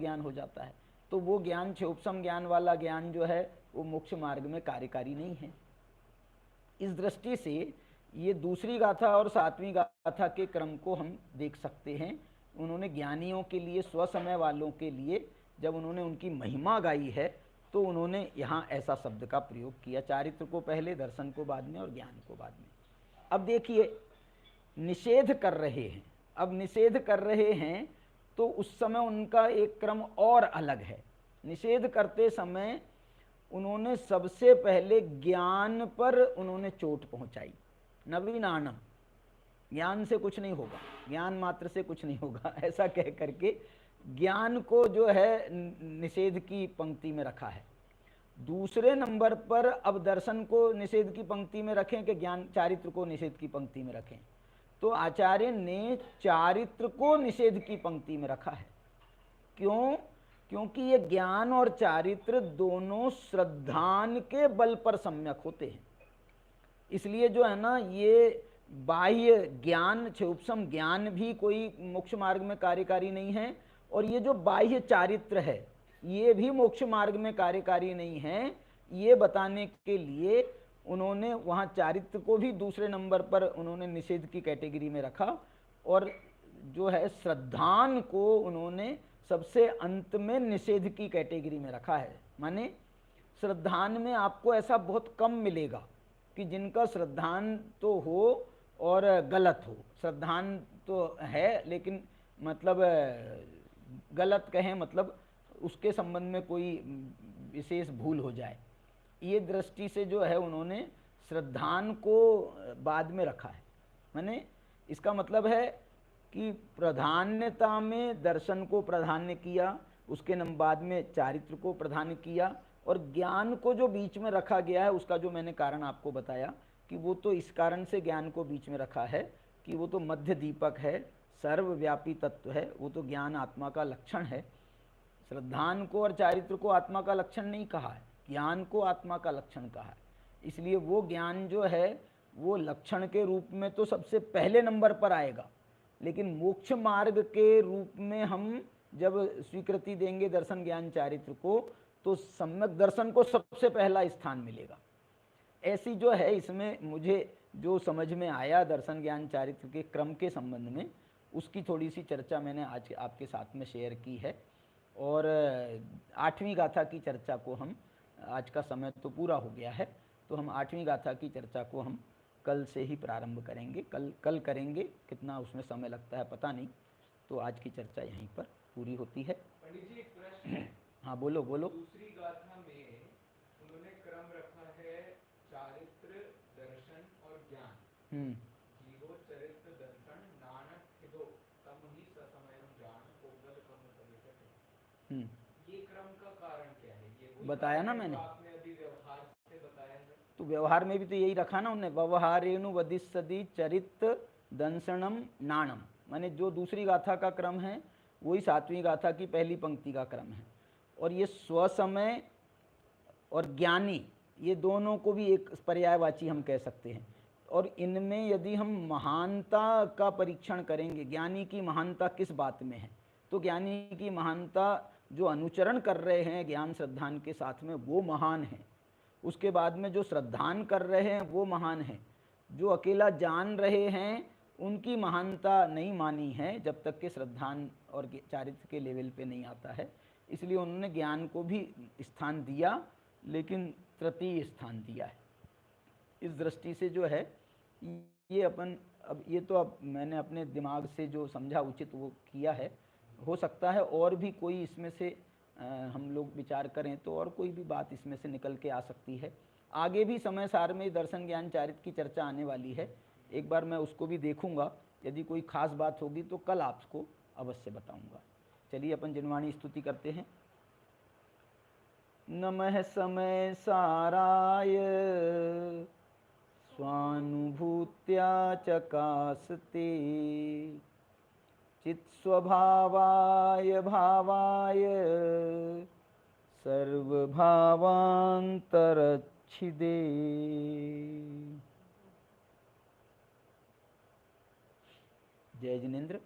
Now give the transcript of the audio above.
ज्ञान हो जाता है। तो वो ज्ञान, क्षोभसम ज्ञान वाला ज्ञान जो है वो मोक्ष मार्ग में कार्यकारी नहीं है। इस दृष्टि से ये दूसरी गाथा और सातवीं गाथा के क्रम को हम देख सकते हैं। उन्होंने ज्ञानियों के लिए, स्वसमय वालों के लिए जब उन्होंने उनकी महिमा गाई है तो उन्होंने यहाँ ऐसा शब्द का प्रयोग किया, चारित्र को पहले, दर्शन को बाद में और ज्ञान को बाद में। अब देखिए, निषेध कर रहे हैं, अब निषेध कर रहे हैं तो उस समय उनका एक क्रम और अलग है। निषेध करते समय उन्होंने सबसे पहले ज्ञान पर उन्होंने चोट पहुंचाई। नवीनानम, ज्ञान से कुछ नहीं होगा, ज्ञान मात्र से कुछ नहीं होगा, ऐसा कह करके ज्ञान को जो है निषेध की पंक्ति में रखा है। दूसरे नंबर पर अब दर्शन को निषेध की पंक्ति में रखें कि ज्ञान, चारित्र को निषेध की पंक्ति में रखें, तो आचार्य ने चारित्र को निषेध की पंक्ति में रखा है। क्यों? क्योंकि ये ज्ञान और चारित्र दोनों श्रद्धान के बल पर सम्यक होते हैं। इसलिए जो है ना, ये बाह्य ज्ञान, क्षोभसम ज्ञान भी कोई मोक्ष मार्ग में कार्यकारी नहीं है, और ये जो बाह्य चारित्र है ये भी मोक्ष मार्ग में कार्यकारी नहीं है। ये बताने के लिए उन्होंने वहाँ चारित्र को भी दूसरे नंबर पर उन्होंने निषेध की कैटेगरी में रखा, और जो है श्रद्धान को उन्होंने सबसे अंत में निषेध की कैटेगरी में रखा है। माने श्रद्धान में आपको ऐसा बहुत कम मिलेगा कि जिनका श्रद्धान तो हो और गलत हो। श्रद्धान तो है लेकिन मतलब गलत कहें, मतलब उसके संबंध में कोई विशेष भूल हो जाए, ये दृष्टि से जो है उन्होंने श्रद्धान को बाद में रखा है। माने इसका मतलब है कि प्राधान्यता में दर्शन को प्राधान्य किया, उसके बाद में चारित्र को प्राधान्य किया, और ज्ञान को जो बीच में रखा गया है उसका जो मैंने कारण आपको बताया कि वो तो इस कारण से ज्ञान को बीच में रखा है कि वो तो मध्य दीपक है, सर्वव्यापी तत्व है, वो तो ज्ञान आत्मा का लक्षण है। श्रद्धान को और चारित्र को आत्मा का लक्षण नहीं कहा है, ज्ञान को आत्मा का लक्षण कहा है। इसलिए वो ज्ञान जो है वो लक्षण के रूप में तो सबसे पहले नंबर पर आएगा, लेकिन मोक्ष मार्ग के रूप में हम जब स्वीकृति देंगे दर्शन ज्ञान चारित्र को तो सम्यक दर्शन को सबसे पहला स्थान मिलेगा। ऐसी जो है, इसमें मुझे जो समझ में आया दर्शन ज्ञान चारित्र के क्रम के संबंध में, उसकी थोड़ी सी चर्चा मैंने आज आपके साथ में शेयर की है। और आठवीं गाथा की चर्चा को हम, आज का समय तो पूरा हो गया है, तो हम आठवीं गाथा की चर्चा को हम कल से ही प्रारंभ करेंगे। कल करेंगे, कितना उसमें समय लगता है पता नहीं। तो आज की चर्चा यहीं पर पूरी होती है। पंडित जी, एक प्रश्न। हाँ बोलो बोलो। दूसरी गाथा में उन्होंने क्रम रखा है चारित्र, दर्शन और ज्ञान। जीवो चरित्र दर्शन नानक हिदो तम ही ससमयम ज्ञान कोवल कम सविशते। ये क्रम का कारण क्या है? ये बताया ना मैंने, आपने अभी व्यवहार से बताया है। तो व्यवहार में भी तो यही रखा ना उन्हें, व्यवहारेणु वदिष्यति चरित्र दंशनम नाणम। माने जो दूसरी गाथा का क्रम है वही सातवीं गाथा की पहली पंक्ति का क्रम है। और ये स्वसमय और ज्ञानी, ये दोनों को भी एक पर्यायवाची हम कह सकते हैं। और इनमें यदि हम महानता का परीक्षण करेंगे, ज्ञानी की महानता किस बात में है, तो ज्ञानी की महानता जो अनुचरण कर रहे हैं ज्ञान श्रद्धान के साथ में वो महान है। उसके बाद में जो श्रद्धान कर रहे हैं वो महान है। जो अकेला जान रहे हैं उनकी महानता नहीं मानी है जब तक कि श्रद्धान और चारित्र के लेवल पे नहीं आता है। इसलिए उन्होंने ज्ञान को भी स्थान दिया, लेकिन तृतीय स्थान दिया है। इस दृष्टि से जो है ये अपन, अब ये तो अब मैंने अपने दिमाग से जो समझा उचित वो किया है। हो सकता है और भी कोई इसमें से हम लोग विचार करें तो और कोई भी बात इसमें से निकल के आ सकती है। आगे भी समय सार में दर्शन ज्ञान चारित्र की चर्चा आने वाली है, एक बार मैं उसको भी देखूंगा। यदि कोई खास बात होगी तो कल आपको अवश्य बताऊंगा। चलिए अपन जिनवाणी स्तुति करते हैं। नमः समय साराय स्वानुभूत्या चकासते चित्स्वभावाय भावाय सर्वभावान्तरच्छिदे। जय जिनेन्द्र।